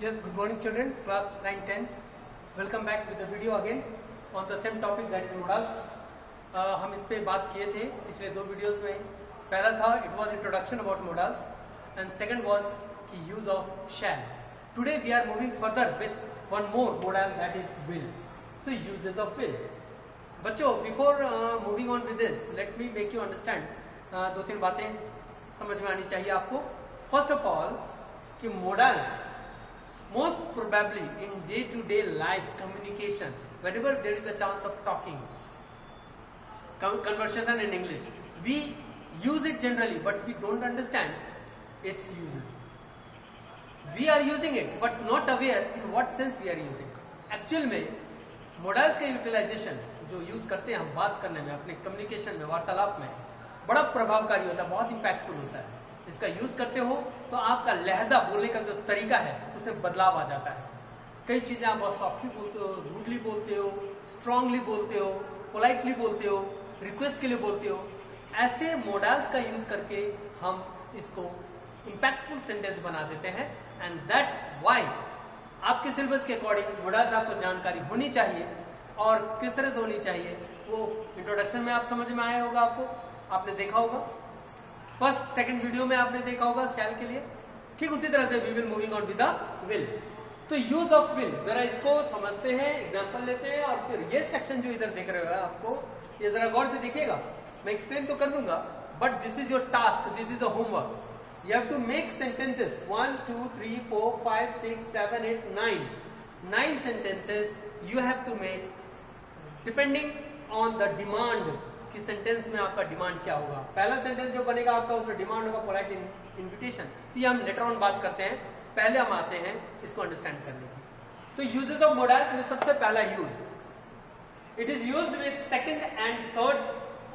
Yes, good morning children, class 9-10. Welcome back with the video again on the same topic that is modals. हम इस पे बात किए थे पिछले दो वीडियोस में. पहला था it was introduction about modals and second was कि use of shall. Today we are moving further with one more modal that is will. So uses of will. बच्चों before moving on with this, let me make you understand दो तीन बातें समझ में आनी चाहिए आपको. First of all कि modals most probably in day-to-day life communication, whenever there is a chance of talking, conversation in English, we use it generally, but we don't understand its uses. We are using it, but not aware in what sense we are using. Actual में modals का utilization जो use करते हैं हम बात करने में, अपने communication में, वार्तालाप में, बड़ा प्रभावकारी होता है, बहुत impactful होता है. इसका यूज करते हो तो आपका लहजा बोलने का जो तरीका है उसमें बदलाव आ जाता है. कई चीजें आप बहुत सॉफ्टली बोलते हो, रूडली बोलते हो, स्ट्रांगली बोलते हो, पोलाइटली बोलते हो, रिक्वेस्ट के लिए बोलते हो. ऐसे मोडाल्स का यूज करके हम इसको इंपैक्टफुल सेंटेंस बना देते हैं. एंड दैट्स व्हाई आपके सिलेबस के अकॉर्डिंग मोडाल्स आपको जानकारी होनी चाहिए. और किस तरह से होनी चाहिए वो इंट्रोडक्शन में आप समझ में आया होगा, आपने देखा होगा. फर्स्ट सेकंड वीडियो में आपने देखा होगा शैल के लिए. ठीक उसी तरह से we will moving on with the will. तो यूज ऑफ विल जरा इसको समझते हैं, एग्जांपल लेते हैं और फिर ये सेक्शन जो इधर देख रहे हो आपको ये जरा गौर से देखिएगा. मैं एक्सप्लेन तो कर दूंगा but this is your task, this is a homework. You have to make sentences 1 2 3 4 5 6 7 8 9 sentences you have to make depending on the demand कि सेंटेंस में आपका डिमांड क्या होगा. पहला सेंटेंस जो बनेगा आपका उसमें डिमांड होगा पोलाइट इन्विटेशन. तो ये हम लेटर ऑन बात करते हैं, पहले हम आते हैं इसको अंडरस्टैंड करने की. तो यूजेस ऑफ मोडाल्स में सबसे पहला use, it is used with second and third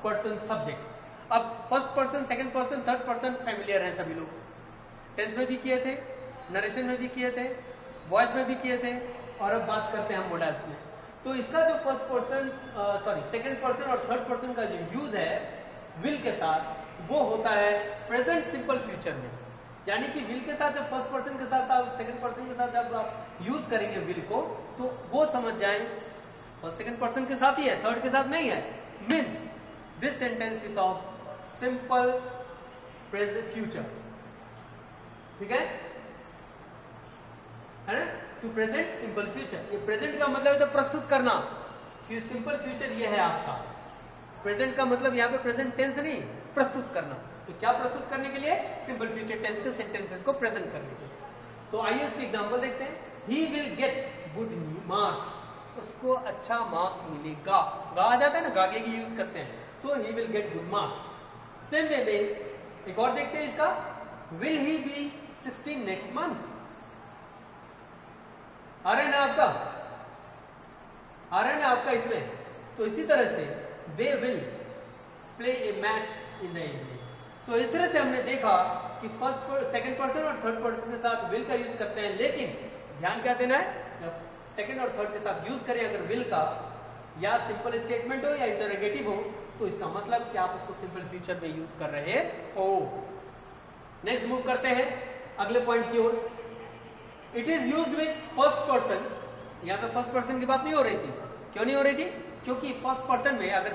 person subject. अब first person, second person, third person familiar हैं सभी लोग. टेंस में भी किए थे, नरेशन में भी किए थे, वॉइस में भी किए थे और अब बात करते हैं हम मोडाल्स में. तो इसका जो फर्स्ट पर्सन सेकंड पर्सन और थर्ड पर्सन का जो यूज है विल के साथ वो होता है प्रेजेंट सिंपल फ्यूचर में. यानी कि विल के साथ जब फर्स्ट पर्सन के साथ आप सेकंड पर्सन के साथ जब आप यूज करेंगे विल को तो वो समझ जाए फर्स्ट सेकंड पर्सन के साथ ही है, थर्ड के साथ नहीं है. Means this sentence is of simple present future. ठीक है ना. टू प्रेजेंट सिंपल फ्यूचर, ये प्रेजेंट का मतलब है तो प्रस्तुत करना. सिंपल फ्यूचर ये है आपका. प्रेजेंट का मतलब यहाँ पे प्रेजेंट टेंस नहीं, प्रस्तुत करना. तो क्या प्रस्तुत करने के लिए? सिंपल फ्यूचर टेंस के सेंटेंसेस को प्रेजेंट करने के लिए. तो आइए उसकी एग्जांपल देखते हैं. ही विल गेट गुड मार्क्स, उसको अच्छा मार्क्स मिलेगा. गा आ जाता है ना, गागे की यूज करते हैं. So he will get good marks. Same way में एक और देखते हैं इसका. Will he be 16 next month. आ रहा है ना आपका, आ रहा है ना आपका इसमें. तो इसी तरह से they will play A match in the evening. तो इस तरह से हमने देखा कि फर्स्ट सेकंड पर्सन और थर्ड पर्सन के साथ विल का यूज करते हैं. लेकिन ध्यान क्या देना है, जब सेकंड और थर्ड के साथ यूज करें अगर विल का, या सिंपल स्टेटमेंट हो या इंटरोगेटिव हो, तो इसका मतलब कि आप उसको सिंपल फ्यूचर में यूज कर रहे हो. नेक्स्ट मूव करते हैं अगले पॉइंट की ओर. It is used with first person. यहाँ पे फर्स्ट पर्सन की बात नहीं हो रही थी. क्यों नहीं हो रही थी? क्योंकि फर्स्ट पर्सन में अगर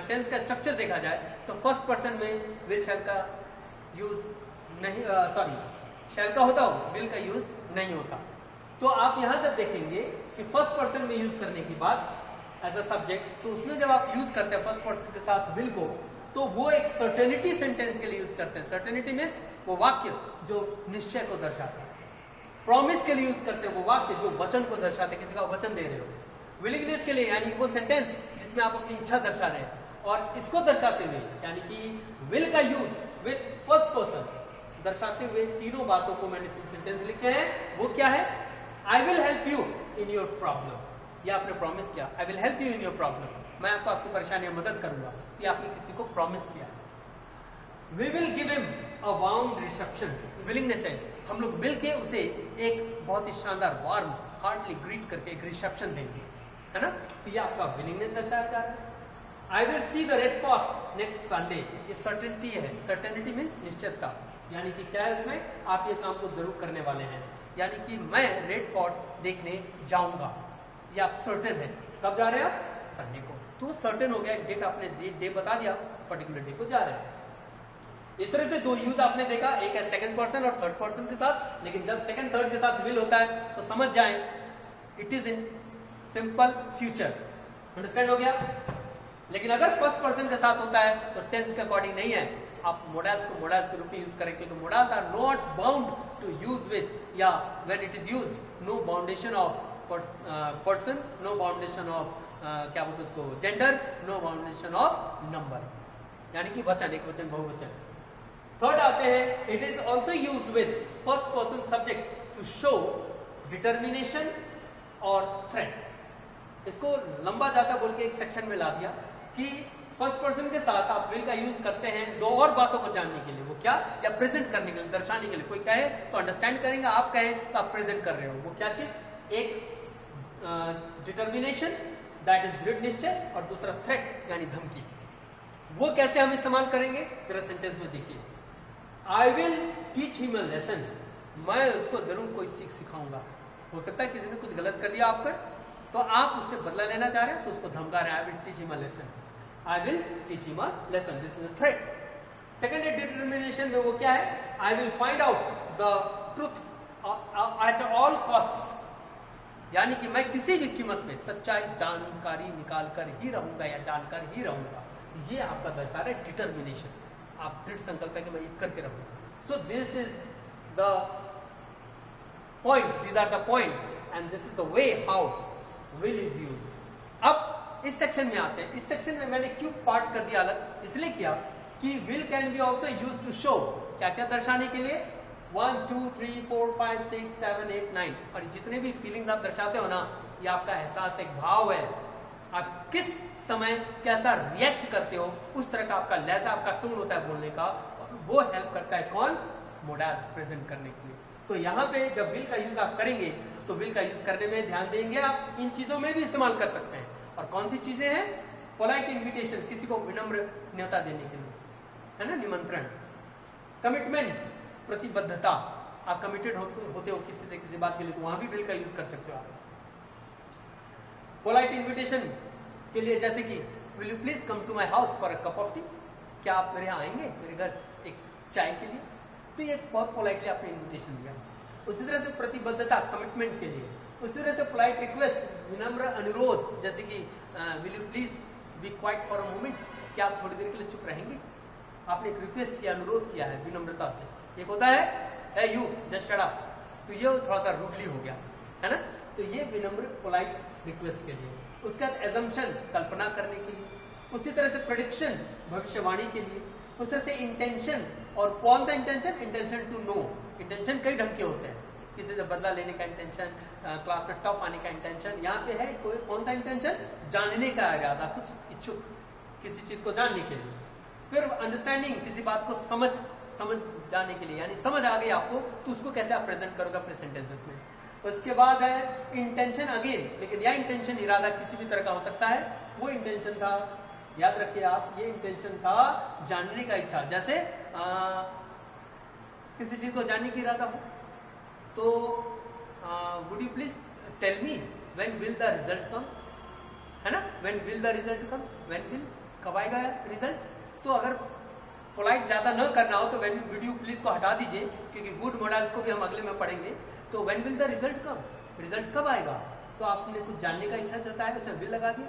टेंस का स्ट्रक्चर देखा जाए तो फर्स्ट पर्सन में विल शैल का यूज नहीं, शैल का होता हो, विल का यूज नहीं होता. तो आप यहां जब देखेंगे कि फर्स्ट पर्सन में यूज करने की बात एज अ सब्जेक्ट, तो उसमें जब आप यूज करते हैं फर्स्ट पर्सन के साथ विल को, तो वो एक सर्टेनिटी सेंटेंस के लिए यूज करते हैं. सर्टेनिटी मीन्स वो वाक्य जो निश्चय को दर्शाता है. प्रॉमिस के लिए यूज करते हैं वो वाक्य जो वचन को दर्शाते हैं, किसी का वचन दे रहे हो. विलिंगनेस के लिए यानी वो सेंटेंस जिसमें आप अपनी इच्छा दर्शा रहे हैं. और इसको दर्शाते हुए यानी कि विल का यूज विद फर्स्ट पर्सन दर्शाते हुए तीनों बातों को मैंने तीन सेंटेंस लिखे हैं. वो क्या है? I will help you in your problem. ये आपने प्रॉमिस किया, I will help you in your problem. मैं आपको आपकी परेशानी में मदद करूंगा. ये आपने किसी को प्रॉमिस किया. We will give him a warm reception. Willingness है, हम लोग मिल के उसे एक बहुत ही शानदार वार्म हार्टली ग्रीट करके एक रिसेप्शन देंगे, है ना. तो ये आपका विलिंगनेस दर्शाया जा रहा है. I will see the red fort next Sunday, ये सर्टेनिटी है। सर्टेनिटी मीन्स निश्चितता, यानी कि क्या है उसमें, आप ये काम को जरूर करने वाले हैं, यानी कि मैं रेड फोर्ट देखने जाऊंगा, ये आप सर्टेन है। कब जा रहे हैं आप? संडे को। तो सर्टेन हो गया, एक डेट आपने डे बता दिया, पर्टिकुलर डे को जा रहे हैं। इस तरह से दो यूज आपने देखा, एक है सेकंड पर्सन और थर्ड पर्सन के साथ, लेकिन जब सेकंड थर्ड के साथ विल होता है तो समझ जाएं it is in simple future. Understand हो गया? लेकिन अगर फर्स्ट पर्सन के साथ होता है तो टेंस के अकॉर्डिंग नहीं है, आप मोडाल्स को मोडाल्स के रूप में यूज करें, क्योंकि modals are not bound to use with, या when it is use no boundation of person, no boundation of क्या बोलते उसको, gender, no boundation of number, यानी कि वचन, एक वचन बहुवचन। थर्ड आते हैं, it is also used with first person subject to show determination और थ्रेट। इसको लंबा जाता बोल के एक सेक्शन में ला दिया कि फर्स्ट पर्सन के साथ आप विल का यूज करते हैं दो और बातों को जानने के लिए, वो क्या, या प्रेजेंट करने के लिए, दर्शाने के लिए। कोई कहे तो अंडरस्टैंड करेंगे, आप कहें तो आप प्रेजेंट कर रहे हो, वो क्या चीज, एक डिटर्मिनेशन दैट इज दृढ़ निश्चय, और दूसरा थ्रेट यानी धमकी। वो कैसे हम इस्तेमाल करेंगे, जरा सेंटेंस में देखिए। I will teach him a lesson, मैं उसको जरूर कोई सीख सिखाऊंगा। हो सकता है किसी ने कुछ गलत कर दिया आप पर, तो आप उससे बदला लेना चाह रहे हैं, तो उसको धमका रहे हैं, I will teach him a lesson, I will teach him a lesson, this is a threat. Second determination में वो क्या है, I will find out the truth at all costs, यानी कि मैं किसी भी कीमत में सच्चाई जानकारी निकाल कर ही रहूंगा या जानकर ही रहूंगा। ये आपका दर्शा रहा है डिटर्मिनेशन, आप दृढ़ संकल्प है कि मैं ये करके रहूंगा। So this is the points, these are the points, and this is the way how will is used. अब इस सेक्शन में आते हैं। इस सेक्शन में मैंने क्यों पार्ट कर दिया अलग, इसलिए किया कि will can be also use to show, क्या क्या दर्शाने के लिए, 1 2 3 4 5 6 7 8 9, और जितने भी फीलिंग्स आप दर्शाते हो ना, ये आपका एहसास, एक भाव है, आप किस समय कैसा रिएक्ट करते हो, उस तरह का आपका लहजा, आपका टोन होता है बोलने का, और वो हेल्प करता है कौन, मोडाल्स प्रेजेंट करने के लिए। तो यहाँ पे जब विल का यूज आप करेंगे तो विल का यूज करने में ध्यान देंगे, आप इन चीजों में भी इस्तेमाल कर सकते हैं। और कौन सी चीजें हैं, पोलाइट इन्विटेशन, किसी को विनम्र न्योता देने के लिए, है ना, निमंत्रण, कमिटमेंट, प्रतिबद्धता, आप कमिटेड होते हो किसी से किसी बात के लिए, तो वहां भी विल का यूज कर सकते हो आप। पोलाइट इन्विटेशन के लिए जैसे कि will you please come to my house for a cup of tea, क्या आप मेरे यहाँ आएंगे मेरे घर एक चाय के लिए, तो ये बहुत पोलाइटली आपने इन्विटेशन दिया। उसी तरह से प्रतिबद्धता, कमिटमेंट के लिए, उसी तरह से पोलाइट रिक्वेस्ट, विनम्र अनुरोध, जैसे कि will you please be quiet for a moment, क्या आप थोड़ी देर के लिए चुप रहेंगे, आपने एक रिक्वेस्ट किया, अनुरोध किया है विनम्रता से। एक होता है यू जस्ट शट अप, तो ये थोड़ा सा रूडली हो गया, है ना, तो ये विनम्र पोलाइट रिक्वेस्ट के लिए। उसके बाद एजम्पशन, कल्पना करने के लिए, उसी तरह से प्रेडिक्शन, भविष्यवाणी के लिए, उस तरह से इंटेंशन, और कौन सा intention, intention to know, intention कई ढंग के होते हैं, किसी से बदला लेने का इंटेंशन, क्लास में टॉप आने का इंटेंशन, यहाँ पे है कोई कौन सा इंटेंशन, जानने का इरादा, कुछ इच्छुक किसी चीज को जानने के लिए। फिर अंडरस्टैंडिंग, किसी बात को समझ जाने के लिए, यानी समझ आ गई आपको, तो उसको कैसे आप प्रेजेंट करोगे अपने सेंटेंसेस में। उसके बाद है इंटेंशन अगेन, लेकिन यह इंटेंशन इरादा किसी भी तरह का हो सकता है, वो इंटेंशन था, याद रखिए आप, ये इंटेंशन था जानने का इच्छा, जैसे किसी चीज को जानने की इरादा हो तो would you please tell me when will the result come, है ना, when will the result come, when will, कब आएगा रिजल्ट। तो अगर पोलाइट ज्यादा न करना हो तो व्हेन विल यू प्लीज को हटा दीजिए, क्योंकि गुड मॉडल्स को भी हम अगले में पढ़ेंगे। तो when will the result come, result कब आएगा, तो आपने कुछ जानने का इच्छा जताया, उसमें विल लगा दिया।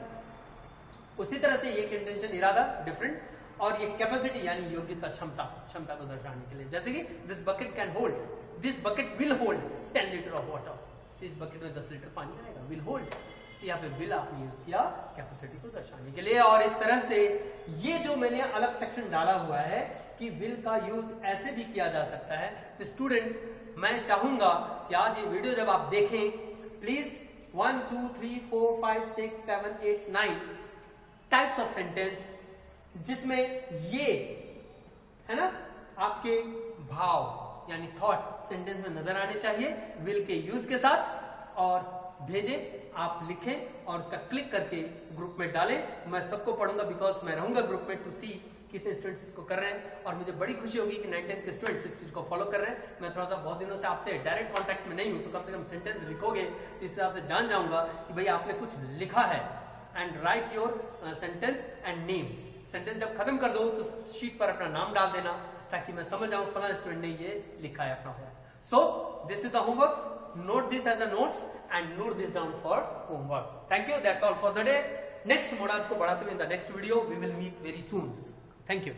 उसी तरह से ये इंटेंशन इरादा डिफरेंट, और ये कैपेसिटी यानी योग्यता, क्षमता को दर्शाने के लिए, जैसे कि this bucket can hold, this bucket will hold 10 litre of water, इस बकेट में 10 लीटर पानी आएगा, विल होल्ड, यहाँ पे विल आपने यूज किया कैपेसिटी को दर्शाने के लिए। और इस तरह से ये जो मैंने अलग सेक्शन डाला हुआ है कि विल का यूज ऐसे भी किया जा सकता है। तो स्टूडेंट, मैं चाहूंगा कि आज ये वीडियो जब आप देखें, प्लीज 1 2 3 4 5 6 7 8 9 टाइप्स ऑफ सेंटेंस, जिसमें ये, है ना, आपके भाव यानी थॉट सेंटेंस में नजर आने चाहिए विल के यूज के साथ, और भेजें, आप लिखें और उसका क्लिक करके ग्रुप में डालें। मैं सबको पढ़ूंगा बिकॉज मैं रहूंगा ग्रुप में टू सी कितने स्टूडेंट्स इसको कर रहे हैं, और मुझे बड़ी खुशी होगी कि 9th-10th के स्टूडेंट्स इस चीज को फॉलो कर रहे हैं। मैं थोड़ा सा बहुत दिनों से आपसे डायरेक्ट कांटेक्ट में नहीं हूं, तो कम से कम सेंटेंस लिखोगे तो इस हिसाब से जान जाऊंगा कि भाई आपने कुछ लिखा है। And right your sentence and name. Sentence जब खत्म कर दो तो शीट पर अपना नाम डाल देना, ताकि मैं समझ जाऊं फला स्टूडेंट ने ये लिखा है अपना homework. So this is the homework. Note this as a notes and note this down for homework. Thank you. That's all for the day. Next modules को बढ़ाते हुए in the next video we will meet very soon. Thank you.